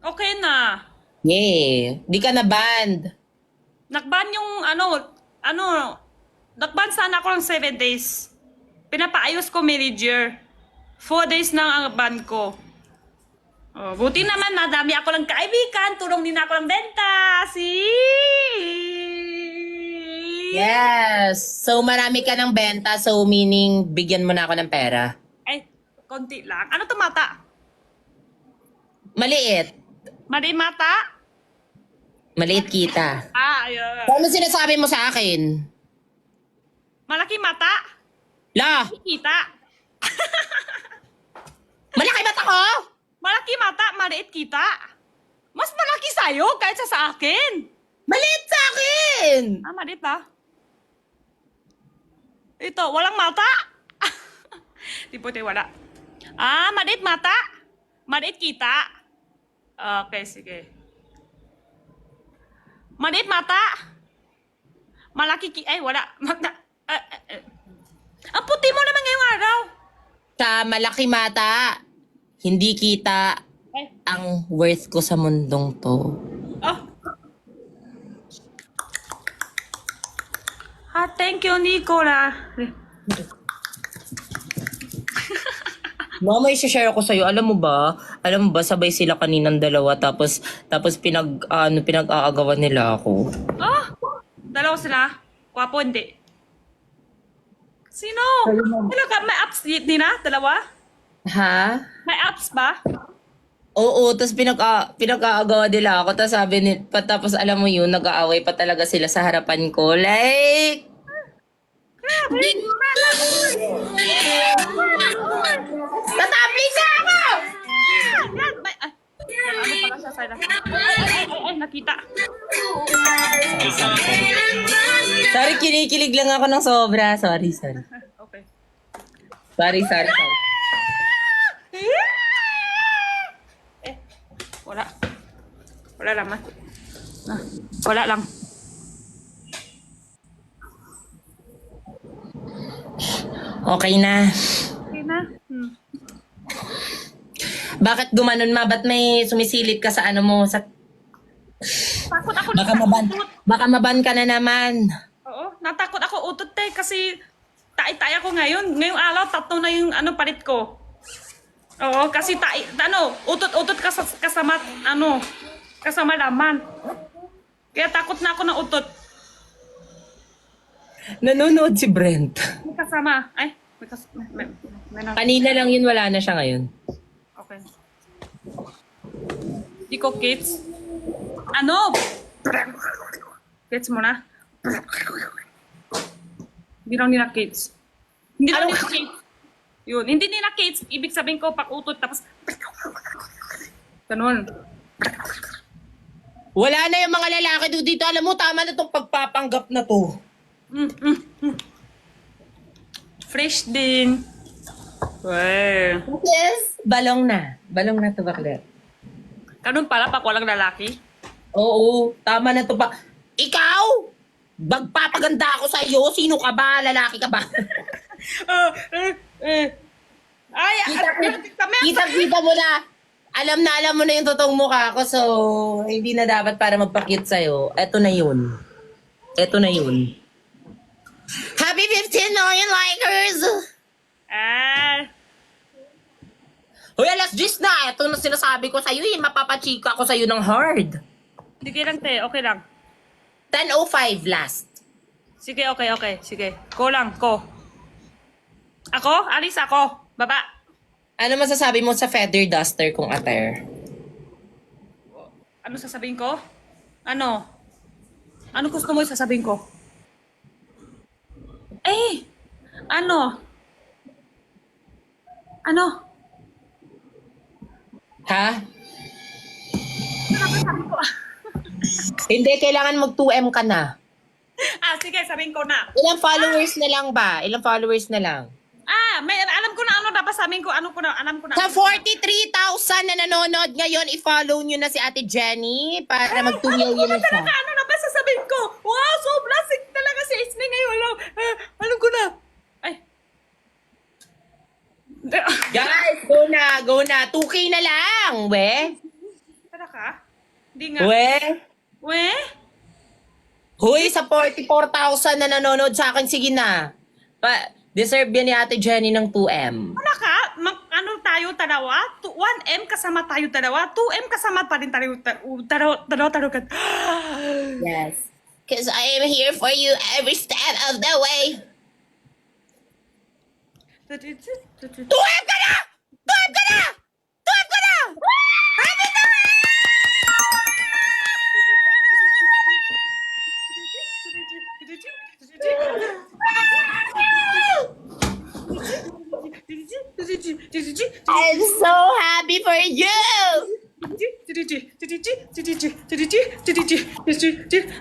Okay na. Yay. Di ka na banned. Nakban yung nakban sana ako ng 7 days. Pinapaayos ko manager. 4 days na ang ban ko. Oh, buti naman madami ako lang kaibigan. Tulong din ako ng benta. Yes. So, marami ka ng benta. So, meaning, bigyan mo na ako ng pera. Ay, konti lang. Ano to mata? Maliit. Mali mata? Maliit kita. Ayun. Ano sinasabi mo sa akin? Malaki mata? La! Kita. Malaki ba ako? Malaki mata, maliit kita. Mas malaki sa'yo kaysa sa akin. Maliit sa akin! Maliit ba? Ito, walang mata. Di puti, wala. Maliit mata. Maliit kita. Okay, sige. Maliit mata. Malaki ay, wala. Ang puti mo naman ngayong araw. Sa malaki mata, hindi kita Ay. ang worth ko sa mundong to. Oh. Thank you, Nicola. Mama, i-share ako sa'yo. Alam mo ba, sabay sila kaninang dalawa, tapos pinag-aagawan nila ako. Oh, dalawa sila. Wapo, hindi. Sino? Talaga, may apps din na? Dalawa? Ha? May apps ba? Oo, tapos pinag-aagawan nila ako, tapos alam mo yun, nag-aaway pa talaga sila sa harapan ko. Like, tatapling na ako! Yan, may, ano pala siya sa'yo? Ay, nakita. Sorry, kinikilig lang ako ng sobra. Sorry. Okay. Sorry. Wala. Wala naman. Wala lang. Okay na. Okay na. Bakit gumanon ma? Ba't may sumisilip ka sa ano mo? Takot ako utot. Baka maban ka na naman. Oo, natakot ako utot kasi tae-tae ako ngayon. Ngayong araw, 3 na yung palit ko. Oo, kasi utot-utot kasama laman. Kaya takot na ako ng utot. Nanonood si Brent. May kasama. Ay, may Kanina lang yun, wala na siya ngayon. Okay. Di ko kids. Ano? Kids mo na? Hindi lang nila kids. Hindi lang nila kids. Yun. Hindi nila kids. Ibig sabihin ko, pakutot, tapos ganun. Wala na yung mga lalaki dito. Alam mo, tama na itong pagpapanggap na to. Fresh din. Well. Yes. Balong na to, bakla. Ganun pala pag walang lalaki. Oo, tama na to pa. Ikaw! Magpapaganda ako sa iyo. Sino ka ba? Lalaki ka ba? Ay, Kita mo na. Alam mo na yung totoong mukha ko. So, hindi na dapat para magpakit sa'yo. Eto na yun. Happy 15 million likers! Hoy, alas 10 na. Ito na sinasabi ko sa'yo. Mapapachika ko sa'yo ng hard. Sige lang, te. Okay lang. 10:05 last. Sige, okay. Sige. Ko lang, ko. Ako? Alis ako. Baba. Ano masasabi mo sa feather duster kung attire? Ano sasabihin ko? Ano? Ano gusto mo sasabihin ko? Ano? Ha? Hindi, kailangan mag 2M ka na. Sige, sabihin ko na. Ilang followers na lang ba? Alam ko na dapat sabihin ko. Alam ko na. Sa 43,000 na nanonood ngayon, i-follow nyo na si Ate Jenny para mag 2 million na siya. Ano na ba sasabihin ko? Wow, sobra sick talaga si Isne ngayon. Alam ko na. Ay. Guys, go na. 2K na lang, we. Talaga? Hindi nga. We? We? Huy, sa 44,000 na nanonood sa akin, sige na. Deserve yan ni Ate Jenny ng 2M. Wala ka? Ano tayo dalawa? 1M kasama tayo dalawa? 2M kasama pa rin tayo dalawa ka. Yes. Because I am here for you every step of the way. 2M ka na! 2M ka na! 2M ka na! Happy New I'm so happy for you!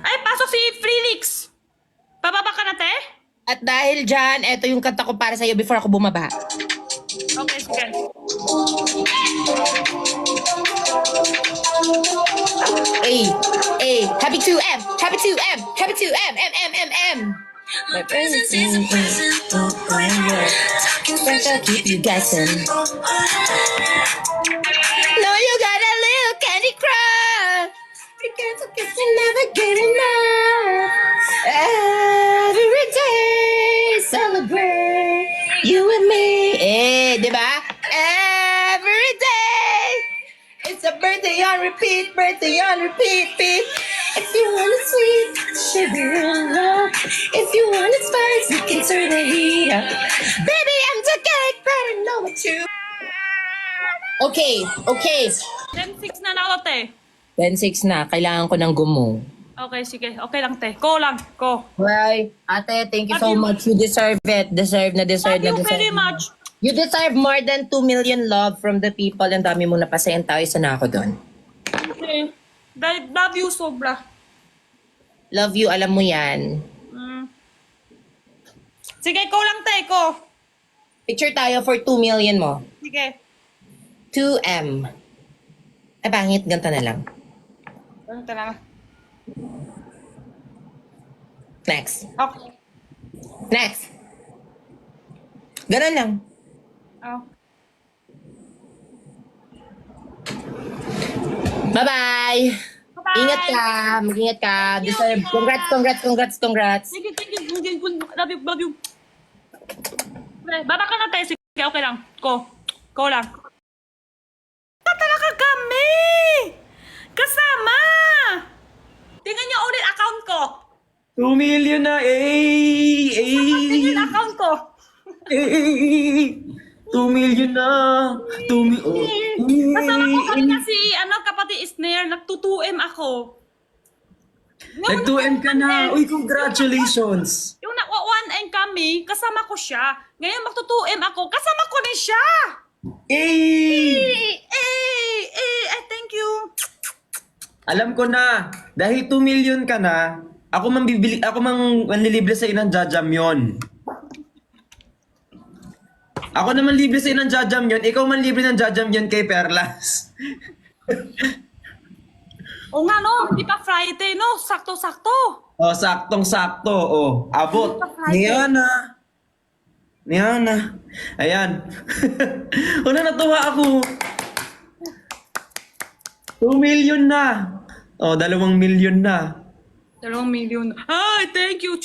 Ay, pasok si Felix! Pababa ka na, te? At dahil dyan, eto yung kanta ko para sa'yo before ako bumaba. Okay, sige. Hey, hey, happy 2M, happy 2M, happy 2M, M. My presence is a present, don't blame you. Special, keep you guessing. No, you got a little candy crush. Because I guess you never get enough. Every day, celebrate you and me. Eh, di ba? Every day. It's a birthday on repeat, beat. If you want it sweet, sugar and love. If you want it spice, you can turn the heat up. Baby, I'm the cake, but I know what you... Okay. 10-6 na ako, te. 10-6 na, kailangan ko ng gumo. Okay, sige. Okay lang, te. Ko lang. Ko. Right. Ate, thank you so Love you. much. You deserve it. Deserve. Thank you very much. You deserve more than 2 million love from the people. Ang dami mo napasayan tayo. Isa na ako doon. Okay. Love you, sobra. Love you, alam mo yan. Sige, ko lang, te. Ko. Picture tayo for 2 million mo. Sige. 2M. Ay, pangit. Ganito na lang. Ano talaga? Next. Okay. Next. Ganun lang. Oh. Bye-bye. Bye-bye. Ingat ka. Mag-ingat ka. Deserve. Congrats. Sige. Love you. Baba ka na, te. Sige, okay lang. Ko lang. Talaga kami! Kasama! Tingnan niyo ulit account ko. 2 million na, Tingnan yung account ko. 2 million na. 2 million. Kasama ko kanina si kapatid Isner. Nagtutuem ako. Nag-2M ka na. Uy, congratulations. Yung 1M kami, kasama ko siya. Ngayon magtutuem ako, kasama ko rin siya. I thank you. Alam ko na. Dahil 2 million ka na, ako manlilibre sa inang jajamyon. Ako naman libre sa inang jajamyon, ikaw man libre ng jajamyon kay Perlas. O nga no, hindi pa Friday no, sakto-sakto. Oh, saktong-sakto. Oh, abot. Niana. Ayan. Una natuwa ako. 2 million na. Oh, 2 million na. 2 million. Ay, thank you.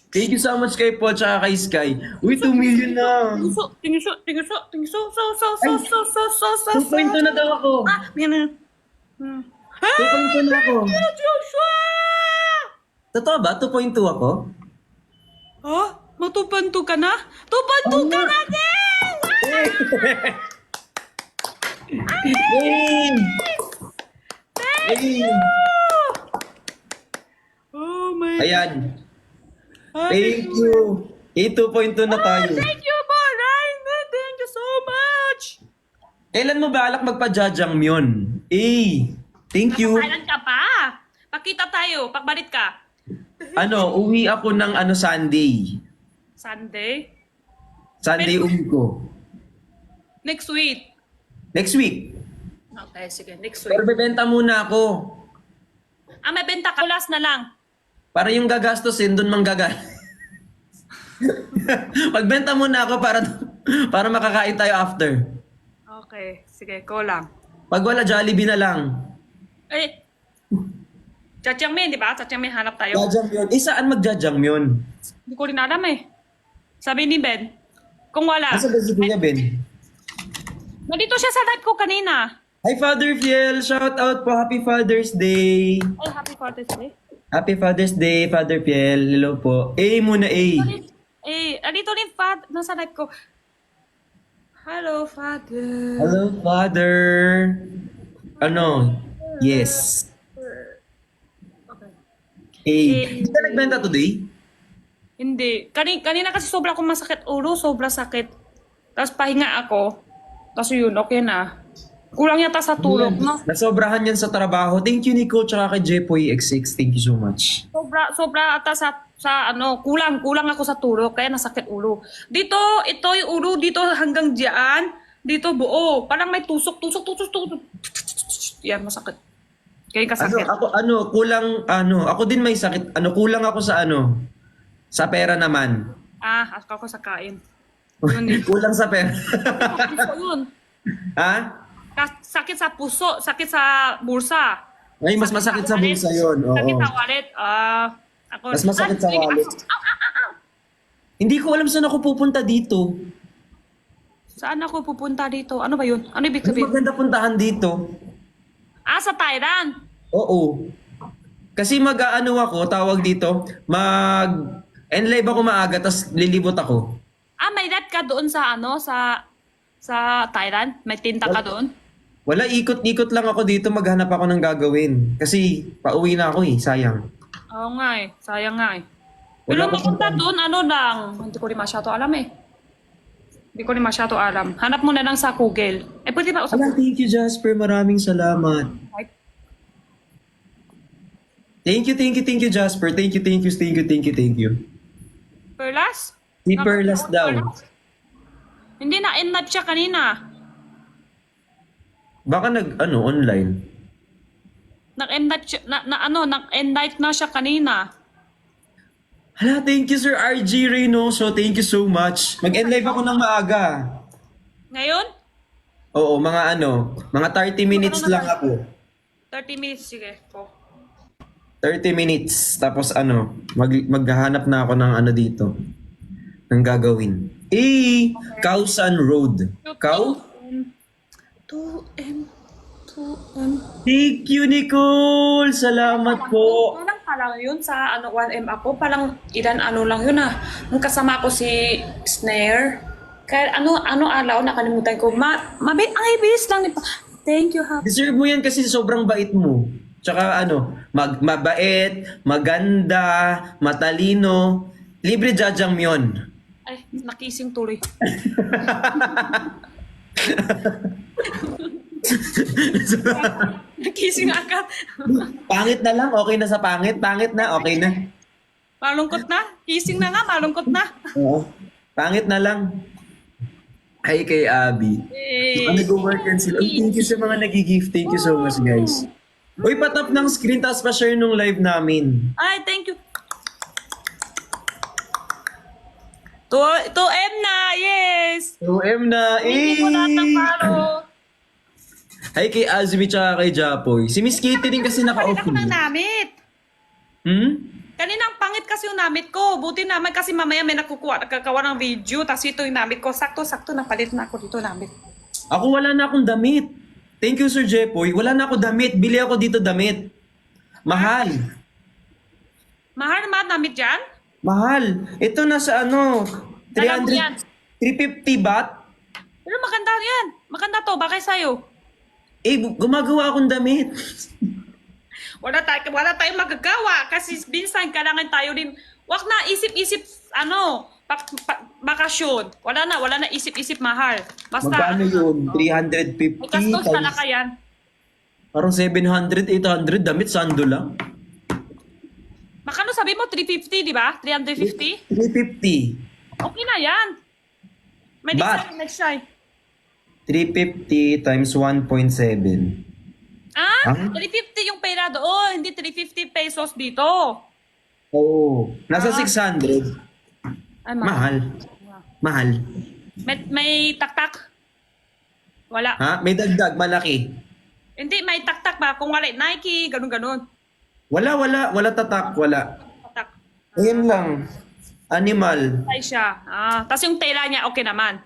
Thank you so much kay Paul tsaka kay Sky. Uy, 2 million na. Tingin so. 2.2 na daw ako. Yan. 2.2 na ako. Joshua! Totoo ba? 2.2 ako? Oh, matupanto ka na? 2.2 ka na din! Oh my Ayan. God. Thank you. 2.2 na tayo. Thank you, Baray. Thank you so much. Kailan mo balak magpa-jajangmyon? Thank you. Kailan ka pa? Pakita tayo, pagbalik ka. Uwi ako ng Sunday. Sunday? Sunday uwi ko. Next week. Next week. Okay, sige. Next Pero week. bebenta muna ako. May benta ka. Last na lang. Para yung gagastusin, doon manggagal. Magbenta muna ako para makakain tayo after. Okay, sige. Ko lang. Pag wala, Jollibee na lang. Eh, Jajangmyeon, di ba? Jajangmyeon hanap tayo. Jajangmyeon. Eh, saan magjajangmyeon? Hindi ko rin alam eh. Sabi ni Ben, kung wala. Asa ba si Kuya Ben? Nandito siya sa live ko kanina. Hi, Father Fiel! Shout out po! Happy Father's Day! Ay, happy Father's Day. Happy Father's Day, Father Fiel. Hello po. A muna, A. Eh, andito rin nasa live ko. Hello, Father. Hello, Father. Ano? Yes. Okay. A. Hindi ka nagbenta today? Hindi. Kanina kasi sobra akong masakit ulo, sobra sakit. Tapos pahinga ako. Tapos yun, okay na. Kulang yata sa tulog, no? Nasobrahan yan sa trabaho. Thank you, Nico, tsaka kay Jepoy X6. Thank you so much. Sobra ata sa kulang ako sa tulog, kaya nasakit ulo. Dito, ito yung ulo, dito hanggang diyan, dito buo. Parang may tusok. Yan, masakit. Kaya kasakit. Ako din may sakit. Kulang ako sa pera naman. Ako sa kain. Yun eh. Kulang sa pera. Puso yun. Ha? Sakit sa puso, sakit sa bursa. Ay, mas masakit sa bulsa yun. Oo. Sakit sa wallet. Ako, Mas masakit sa wallet. Hindi ko alam saan ako pupunta dito. Saan ako pupunta dito? Ano ba yun? Ano ibig Mas sabihin? maganda puntahan dito. Sa Thailand. Oo. Kasi tawag dito, mag-enlive ako maaga, tas lilibot ako. May live ka doon sa Thailand? May tinta ka doon? Wala, ikot-ikot lang ako dito, maghanap ako ng gagawin. Kasi pauwi na ako sayang. Oo nga eh. Sayang nga eh. Wala Pero akong mapunta doon, hindi ko rin masyado alam eh. Hindi ko rin masyado alam. Hanap mo na lang sa Google. Pwede ba usap? Thank you, Jasper. Maraming salamat. Thank you, Jasper. Thank you. Perlas? Si Perlas daw. Hindi na, in-live siya kanina. Baka online. Nag-end-live siya, nag-end-live na siya kanina. Hala, thank you, Sir RG Reynoso. Thank you so much. Mag-end live ako ng maaga. Ngayon? Oo, mga 30 minutes lang ako. 30 minutes, sige. 30 minutes. Tapos maghahanap na ako ng dito. Ng gagawin. Kausan Road. Kau? 2M. Thank you, Nicole! Salamat po. Parang pala yun sa 1M ako. Parang ilan lang yun Nung kasama ko si Snare. Kaya alaw, nakalimutan ko. Ang bilis lang. Thank you, Happy. Deserve mo yan kasi sobrang bait mo. Tsaka mabait, maganda, matalino. Libre jajangmyeon. Ay, nakising tuloy. Nakising agad. Pangit na lang, okay na sa pangit. Pangit na, okay na. Malungkot na. Kising na nga, malungkot na. Oo. Pangit na lang. Hi kay Abby. Nag-work yan sila. Thank you sa mga nag-gift. Thank you so much, guys. Uy, patap ng screen, tapos pa-share nung live namin. Ay, thank you. 2M na, yes! 2M na, Hindi ko lahat ng follow. Hi kay Azmi tsaka kay Japoy. Si Miss Kitty din kasi naka-off. Kanina ko ng namit. Kanina ang pangit kasi yung namit ko. Buti naman kasi mamaya may nakakawa ng video. Tapos ito yung namit ko. Sakto-sakto napalit na ako dito namit. Ako wala na akong damit. Thank you, Sir Jepoy. Wala na ako damit. Bili ako dito damit. Mahal. Mahal naman namit dyan? Mahal. Ito nasa Alam mo yan. 350 baht. Pero maganda yan. Maganda to. Bakit sa'yo? Gumagawa akong damit. Wala tayong magagawa. Kasi minsan kailangan tayo din. Wag na isip-isip bakasyon. Wala na isip-isip mahal. Basta Magkano yun? 350 may gastos times. talaga yan. Parang 700, 800 damit, sando lang. Makano sabi mo? 350, di ba? 350? 350. Okay na yan. May But- design next try. 350 times 1.7. Huh? 350 yung pera doon. Hindi 350 pesos dito. Oh, nasa 600. Ay, Mahal. May taktak? Wala. Ha? May dagdag, malaki. Hindi, may taktak ba? Kung wala Nike, ganun-ganun. Wala tatak, wala. Taktak. Ayan lang. Animal. Ay siya. Tapos yung tela niya, okay naman.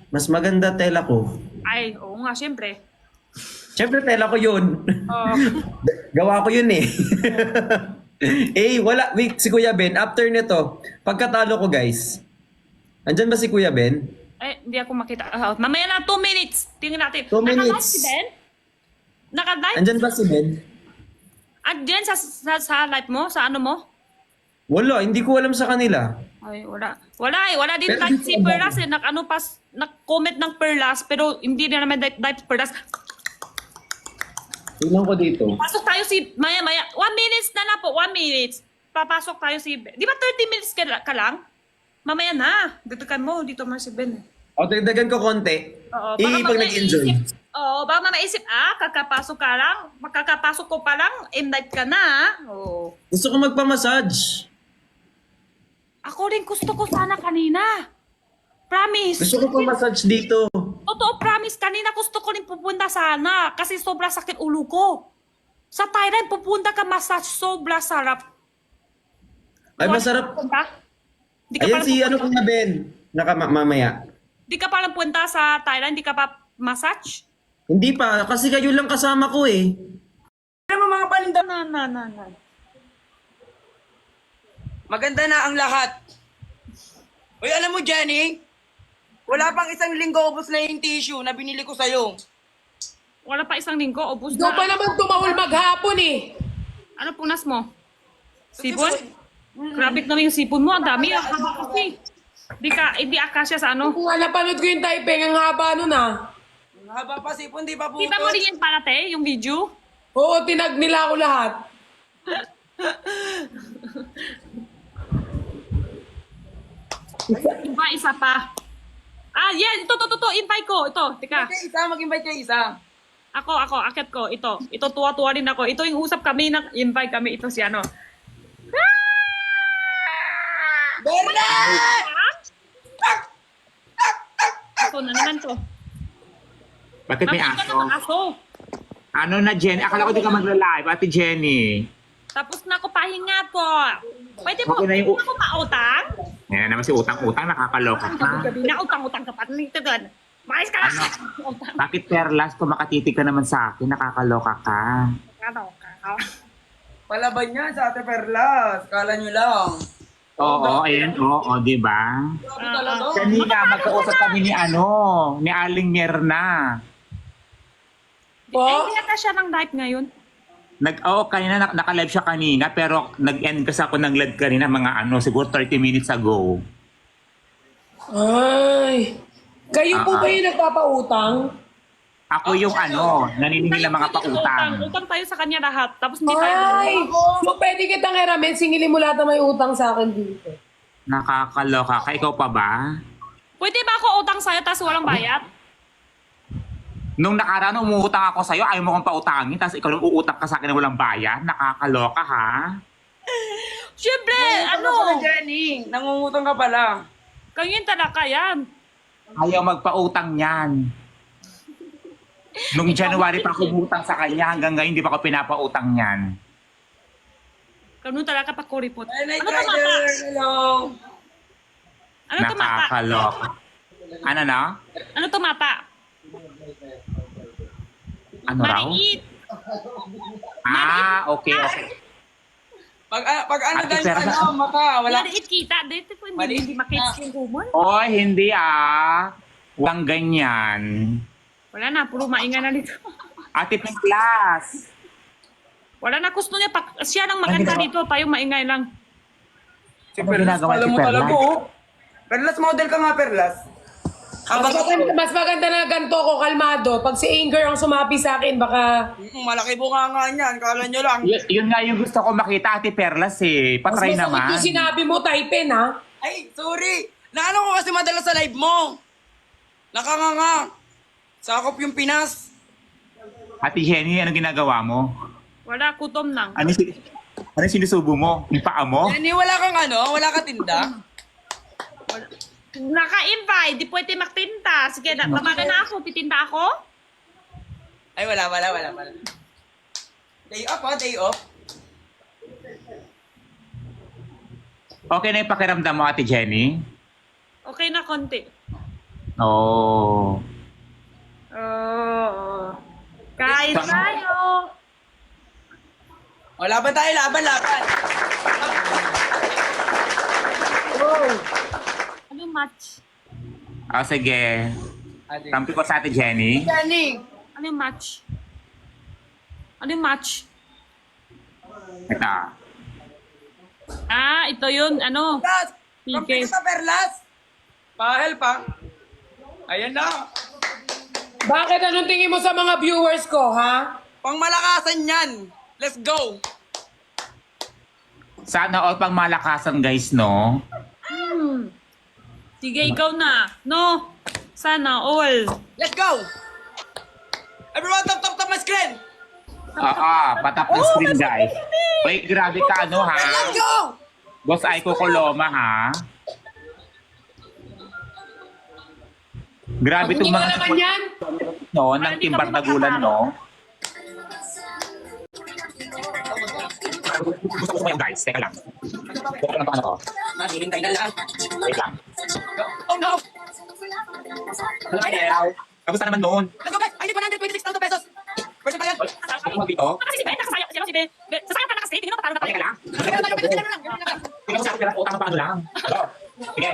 Mas maganda tela ko. Ay, oo nga, syempre. Siyempre, tela ko yun. Oo. Gawa ko yun eh. Wala. Wait, si Kuya Ben, after nito, pagkatalo ko guys, andyan ba si Kuya Ben? Ay, hindi ako makita. Mamaya na, 2 minutes. Tingnan natin. 2 minutes. Naka-live si Ben? Naka-live? Andyan ba si Ben? Andyan sa live mo? Sa ano mo? Wala, hindi ko alam sa kanila. Ay, wala. Wala din Pero type dito si ba? Perlas eh. Nag-comment ng Perlas, pero hindi na naman type Perlas. Tingnan ko dito. Pasok tayo si, maya. 1 minutes na po, 1 minutes. Papasok tayo si, di ba 30 minutes ka lang? Mamaya na. Dagdagan mo, dito man si Ben. O, dagdagan ko konti. Oo, Pag nag-enjoy. Baka maisip, kakapasok ka lang, makakapasok ko pa lang, invite ka na. Oo. Gusto ko magpa-massage. Ako rin gusto ko sana kanina. Promise. Gusto ko pa-massage dito. Totoo, promise. Kanina gusto ko rin pupunta sana kasi sobra sakit ulo ko. Sa Thailand, pupunta ka massage, sobra sarap. Ay, masarap. Di ka Ayan pa si Kuya Ben. Mamaya. Di ka pa lang punta sa Thailand, di ka pa massage? Hindi pa, kasi kayo lang kasama ko eh. Alam mo mga paninda, Na. maganda na ang lahat. Uy, alam mo, Jenny, wala pang 1 linggo ubos na yung tissue na binili ko sa'yo. Wala pa 1 linggo, ubus Ikaw na. pa naman tumahol maghapon eh. Ano punas mo? Sipon? Grabe naman yung sipon mo, ang dami. Ang haba kasi. Hindi akasya sa ano. Kung napanood ko yung typing, ang haba nun ah. Ang haba pa sipon, di ba puto? Kita mo rin yan parate, yung video? Oo, tinag nila ako lahat. Isa pa. Yan, ito, invite ko. Ito, tika. Mag-invite kayo isa. Ako, akit ko. Ito, tuwa-tuwa din ako. Ito yung usap kami, invite kami. Ito si ano. Berna! Ito na naman to. Bakit may Bakit aso? ka ng aso? Ano na, Jenny? Akala ko di ka magla-live, Ate Jenny. Tapos na ako pahinga po. Pwede mo, Okay na yung- pwede ako pautang? Yan naman si utang-utang, nakakaloka ka. Gabi na, utang-utang ka pa. Nito doon. Makis ka lang. Utang. Bakit Perlas, kung makatitig ka naman sa akin, nakakaloka ka? Ano ka? Palaban niya sa Ate Perlas. Kala nyo lang. Oo, ayan, oo, di ba? Sabi talaga. Kanina, magkausap kami ni Aling Mirna. Po? Hindi na siya ng live ngayon. Kanina, naka-live siya kanina, pero nag-end kasi ako ng live kanina, mga siguro 30 minutes ago. Ay. Kayo po ba yung nagpapautang? Ako yung naniningil ng mga pautang. Utang tayo sa kanya lahat. Tapos hindi tayo. Ay! So pwede kitang hiramin, singilin mo lahat na may utang sa akin dito. Nakakaloka ka. Ikaw pa ba? Pwede ba ako utang sa'yo tapos walang bayad? Nung nakaraan, umuutang ako sa'yo, ayaw mo kong pautangin, tapos ikaw lang uutang ka sa akin na walang bayan. Nakakaloka, ha? Siyempre, Ano? Jenny, nangungutang ka pala. Ganyan talaga yan. Ayaw magpautang yan. Nung January pa ako umutang sa kanya, hanggang ngayon hindi pa ako pinapautang yan. Ganun talaga pa kuripot. Ay, Night Ano tumata? Rider, hello. Ano tumata? Nakakaloka. Ano na? Ano tumata? Ano raw? Maliit. Okay. Pag ano Ate dahil Perlas. mata, wala. Maliit kita. Dito po Maliit hindi makits yung humor. Oy, hindi Walang ganyan. Wala na, puro maingay na dito. Ate Perlas. Wala na, gusto niya. Siya nang maganda dito. Tayo maingay lang. Si Ano ginagawa pala si mo Perlas? talaga, oh. Perlas, model ka nga, Perlas. Mas maganda na ganito ko, kalmado. Pag si Anger ang sumapi sa akin, baka... Malaki bunga nga niyan, kala nyo lang. Yun nga yung gusto ko makita, Ate Perlas eh. Mas Patry masakit naman. yung sinabi mo, typin ha? Ay, sorry. Naano ko kasi madalas sa live mo. Nakanganga. Sakop yung Pinas. Ate Jenny, ano ginagawa mo? Wala, kutom lang. Ano sinusubo mo? Yung paa mo? Jenny, wala kang wala ka tinda. Naka-invite. Di pwede magtinta. Sige, tamagan na ako. Titinta ako? Ay, wala. Day off, day off. Okay na yung pakiramdam mo, Ate Jenny? Okay na konti. Oh. Oh. Kain tayo. O, laban tayo, laban. Ano yung match? Oh, sige. Tampi ko sa Ate Jenny. Jenny! Ano yung match? Ano yung match? Ito. Ah, ito yun. Ano? Perlas! Sige. Kampi ka sa Perlas! Pahel pa. Ayan na. Bakit? Anong tingin mo sa mga viewers ko, ha? Pangmalakasan yan. Let's go. Sana all pang malakasan, guys, no? Sige, ikaw na. No. Sana all. Let's go. Everyone, top my screen. Patap ng screen, guys. Uy, grabe ka, ano, ha? Let's go. Boss Aiko Coloma, ha? Grabe Hindi itong mo mga naman yan. no, ng Team Bardagulan, no? Gusto ko ngayon, guys. Teka lang. Teka lang ano ko. Naghihintay na lang. Wait lang. Oh no. Hello. Kamusta naman noon? Let's go guys. I need 126,000 pesos. Pwede ba yan? Ako mo dito? Kasi si Ben, nakasaya. Si Ben. Sasaya pa nakasaya. Tingin mo, patalo na Teka tayo. lang. Ganun lang. Tingnan ko sa akin, utang na paano lang. Hello. Sige.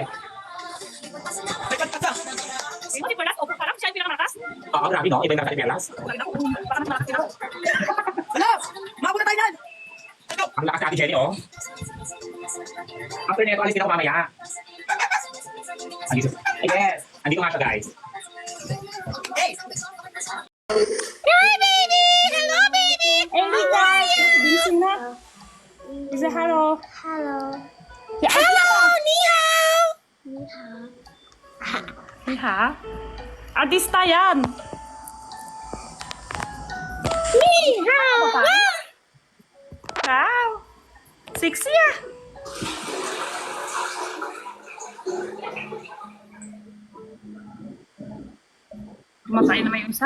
Tingin mo, si Perlas, opo pa lang. Siya yung pinakamalakas. Oo, grabe, no? Iba yung nakalimelas. Baka mas malakas sila. Wala. Mabuna tayo yan. Let's go. Ang lakas ni Ate Jenny, oh. After nito, alisin ako mamaya. Andito. Yes. Andito nga siya, guys. Hey. Hi, baby! Hello, baby! Erika! Bilising na. Isa hello. Hello. Hello! Ni hao! Iha? Artista yan. Ni hao! Wow. Sexy ah. Kumatay na may isa.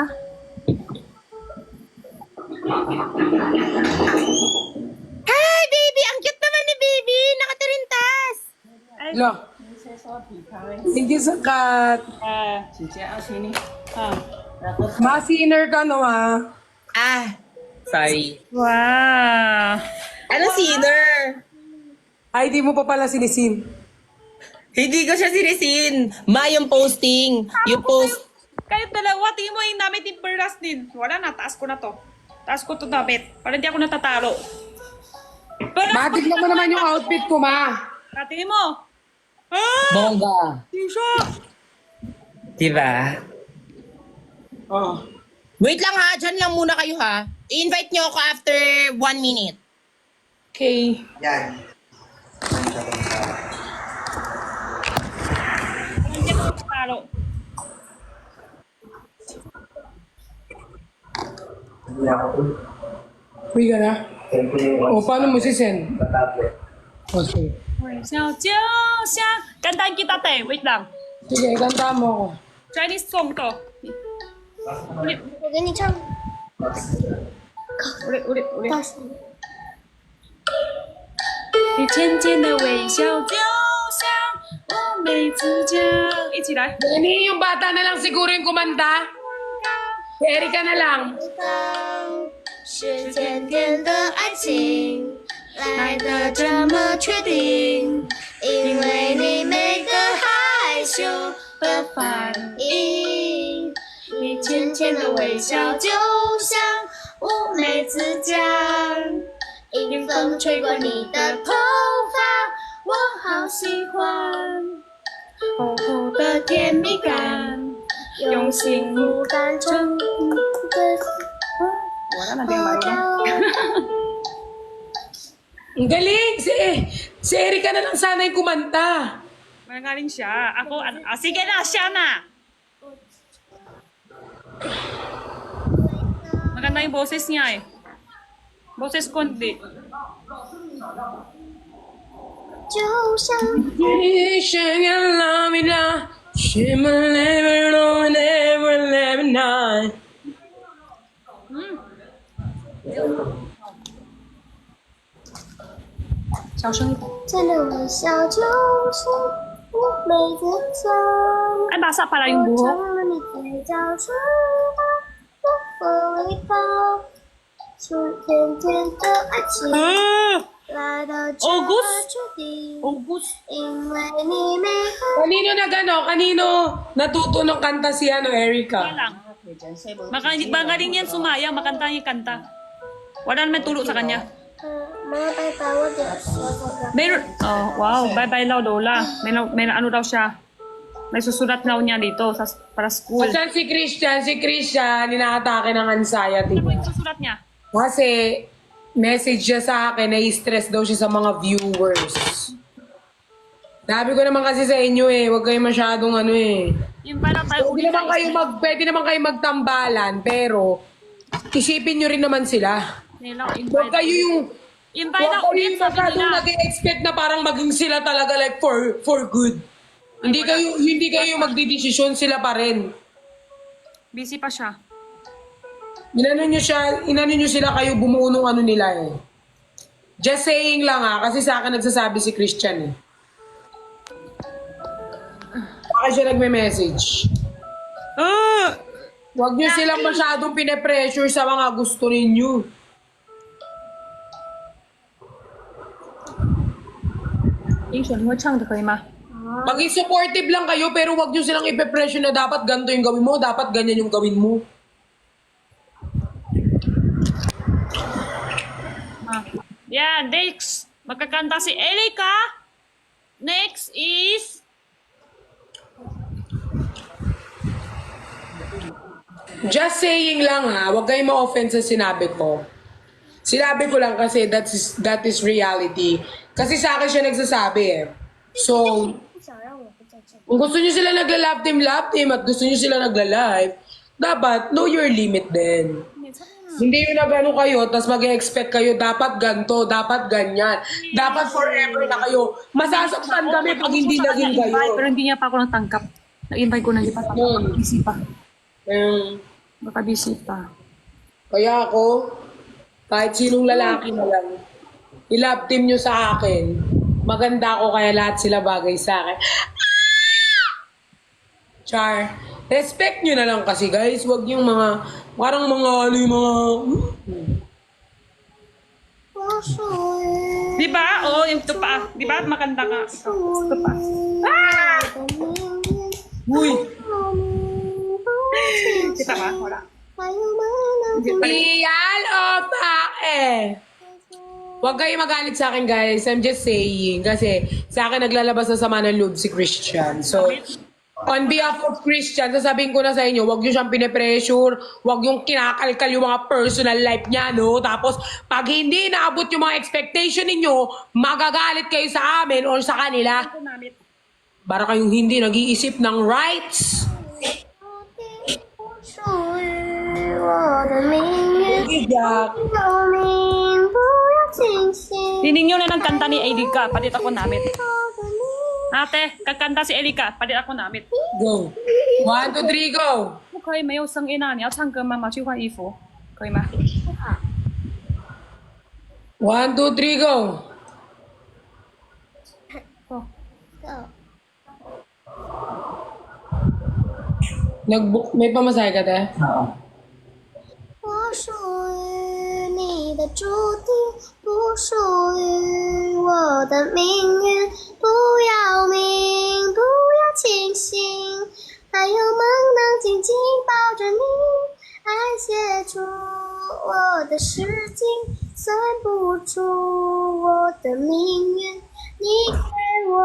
Hi, baby! Ang cute naman ni baby! Nakatirintas! Ay, Lo. Hindi sakat. Masinner ka, no, ha? Sorry. wow. Anong sinner? Ay, di mo pa pala sinisin. Hindi ko siya sinisin. Ma, yung posting. Yung post. Kahit dalawa, tingin mo yung damit ni Perlas din. Wala na, taas ko na to. Taas ko to damit. Para hindi ako natatalo. Pero, Matignan mo naman yung outfit ko, ma. tingin mo. Ah! Bongga. Tisha! Diba? Oh. Wait lang ha. Diyan lang muna kayo ha. I-invite niyo ako after 1 minute. Okay. Hindi ako natatalo. Uy ka na. O, paano mo sisend? Okay. Xiao jiao xiao. Kantahin kita, te. Wait lang. Sige, kanta mo ako. Chinese song to. Ulit, 我给你唱， ulit. 大声。你浅浅的微笑，就像乌梅子酱。一起来。 Jenny, yung bata na lang siguro yung kumanta. Si Erika na lang. 是甜甜的爱情来的这么确定，因为你每个害羞的反应，你浅浅的微笑就像乌梅子酱，迎风吹过你的头发，我好喜欢，厚厚的甜蜜感，用心无感成的。 Wala na din marunong. Ang galing! Si Erika na lang sana yung kumanta. Magaling siya. Ako, sige na, siya na. Maganda yung boses niya eh. Boses konti. 就像 She will never know, never, never know. 小声一点。真的微笑就是我美的笑。 Ay, basa pala yung 我 buhok. 成了你嘴角上的我味道，是甜甜的爱情来到这么 August 决定， August. 因为你没和 Kanino natuto ng kanta si Erica? Kaya lang. Magaling yan sumayang, makanta yung kanta. Wala naman tulo sa kanya. 妈拜拜，我点说这个。 Meron, oh, wow, bye-bye daw, Lola. May ano daw siya. May susulat daw niya dito para school. Asan si Christian? Si Christian, inaatake ng anxiety. Ano yung susulat niya? Kasi, message siya sa akin, na-stress daw siya sa mga viewers. Sabi ko naman kasi sa inyo huwag kayo masyadong Yung parang tayo Pwede naman kayo magtambalan, pero isipin nyo rin naman sila. nila Huwag kayo yung invite na Huwag ulit kayo sabi masyadong nila. nag-expect na parang maging sila talaga like for good. Hindi kayo magdidesisyon, sila pa rin. Busy pa siya. Inano nyo sila kayo bumuo nung ano nila Just saying lang kasi sa akin nagsasabi si Christian Baka siya nagme-message. Huwag nyo silang masyadong pine-pressure sa mga gusto ninyo. Maging supportive lang kayo, pero huwag nyo silang ipe-pressure na dapat ganito yung gawin mo, dapat ganyan yung gawin mo. Yeah, next. Magkakanta si Erika. Next is... Just saying lang huwag kayong ma-offense sa sinabi ko. Sinabi ko lang kasi that is reality. Kasi sa akin siya nagsasabi So, 不想让我不在这里。 kung gusto nyo sila nagla-love team at gusto nyo sila nagla-live, dapat know your limit din. Hindi yung nagano kayo, tapos mag-expect kayo, dapat ganto, dapat ganyan. Dapat forever na kayo. Masasaktan kami pag hindi naging Invite, kayo. pero hindi niya pa ako natangkap. Nag-invite ko na di pa. Yun. Busy pa. Um, Busy pa. Kaya ako, kahit sinong lalaki na lang, i-love team nyo sa akin, maganda ako kaya lahat sila bagay sa akin. Char, respect nyo na lang kasi guys, wag yung mga, parang mga,我属于 Di ba? Oo, yung ito pa. Di ba? Maganda ka. Ito pa. 我的命运， Uy! 我命不清 Kita 晰 ba? Wala. 还有没能听 Iyan o Huwag kayo magalit sa akin guys, I'm just saying. Kasi sa akin naglalabas na sama ng loob si Christian. So, on behalf of Christian, sasabihin ko na sa inyo, huwag nyo siyang pine-pressure, huwag yung kinakalkal yung mga personal life niya, no? Tapos, pag hindi naabot yung mga expectation ninyo, magagalit kayo sa amin or sa kanila. Para kayong hindi nag-iisip ng rights. 不属于我的命运， Iyak. 有命不要清醒。 Tining nyo na ng kanta ni Erika. Palit ako namit. 我的命 Ate, kakanta si Erika. Palit ako namit. Go. 1, 2, 3, go. 不可以没有声音啊！你要唱歌吗？马去换衣服，可以吗？ 1, 2, 3, go. 哦， May pamasahe ka, te? 我属于你的注定，不属于我的命运。不要命，不要清醒，还有梦能紧紧抱着你。爱写出我的诗经，算不出我的命运。你给我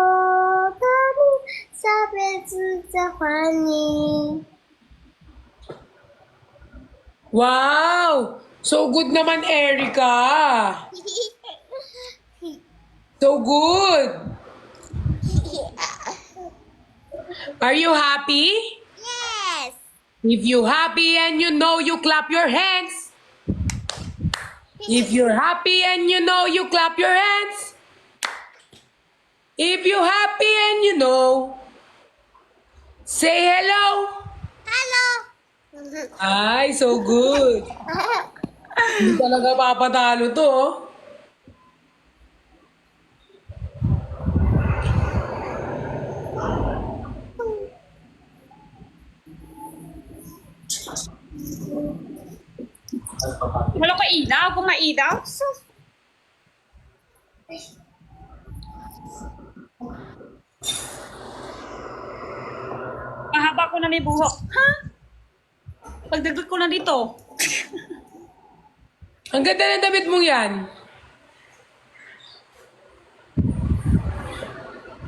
的命，下辈子再还你。 Wow! So good naman, Erica! So good! Are you happy? Yes. If you happy and you know, you clap your hands. If you're happy and you know, you clap your hands. If you're happy and you know, say hello. Hello. Ay, so good. Hindi talaga papatalo to, oh. Wala ko ilaw, kung mailaw. Mahaba ko na may buhok. Ha? Pagdagdag ko na dito. Ang ganda ng damit mong yan.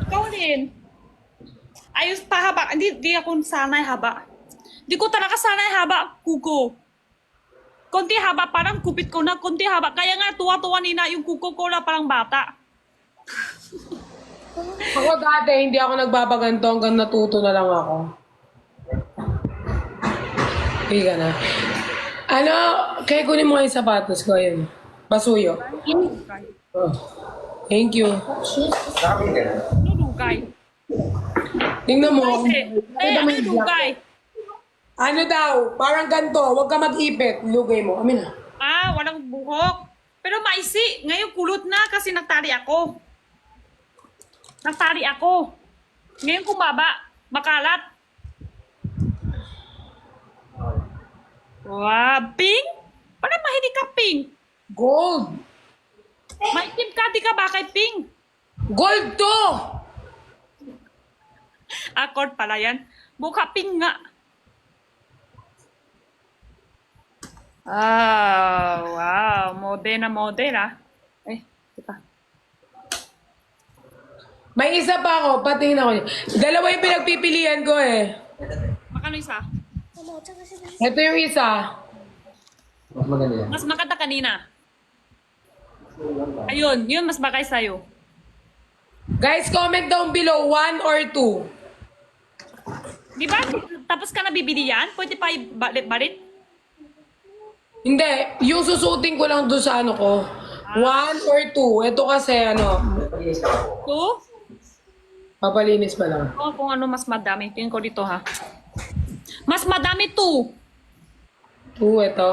Ikaw din. Ayos pahaba. Hindi ako sanay haba. Hindi ko talaga sanay haba, kuko. Konti haba, parang kupit ko na. Konti haba. Kaya nga tuwa-tuwa nina yung kuko ko na parang bata. Ako dati, hindi ako nagbabaganto hanggang natuto na lang ako. Hindi ka na. Ano, kaya kunin mo nga yung sapatos ko, yun. Basuyo. Oh. Thank you. Nulugay. Tingnan mo. Ano lugay? Ano daw? Parang ganito. Huwag ka mag-ipit. Lugay mo. Amin na. Ah, walang buhok. Pero maisi. Ngayon kulot na kasi nagtali ako. Nagtali ako. Ngayon kumaba. Makalat. Wow, pink? Parang mahilig ka pink. Gold. Maitim ka, di ka bakit pink? Gold to! Accord pala yan. Mukha pink nga. Ah, wow. Model na model ah. Eh, teka. May isa pa ako. Patingin ako. Dalawa yung pinagpipilian ko eh. Makano isa? Ito yung isa. Mas maganda kanina. Ayun, yun mas bagay sa'yo. Guys, comment down below 1 or 2. Di ba? Tapos ka na bibili yan? Pwede pa balit-balit? Hindi, yung susutin ko lang doon sa ano ko. 1 or 2. Ito kasi ano, Two? papalinis pa lang. O kung ano mas madami. Tingin ko dito ha. Mas madami two. 2, ito.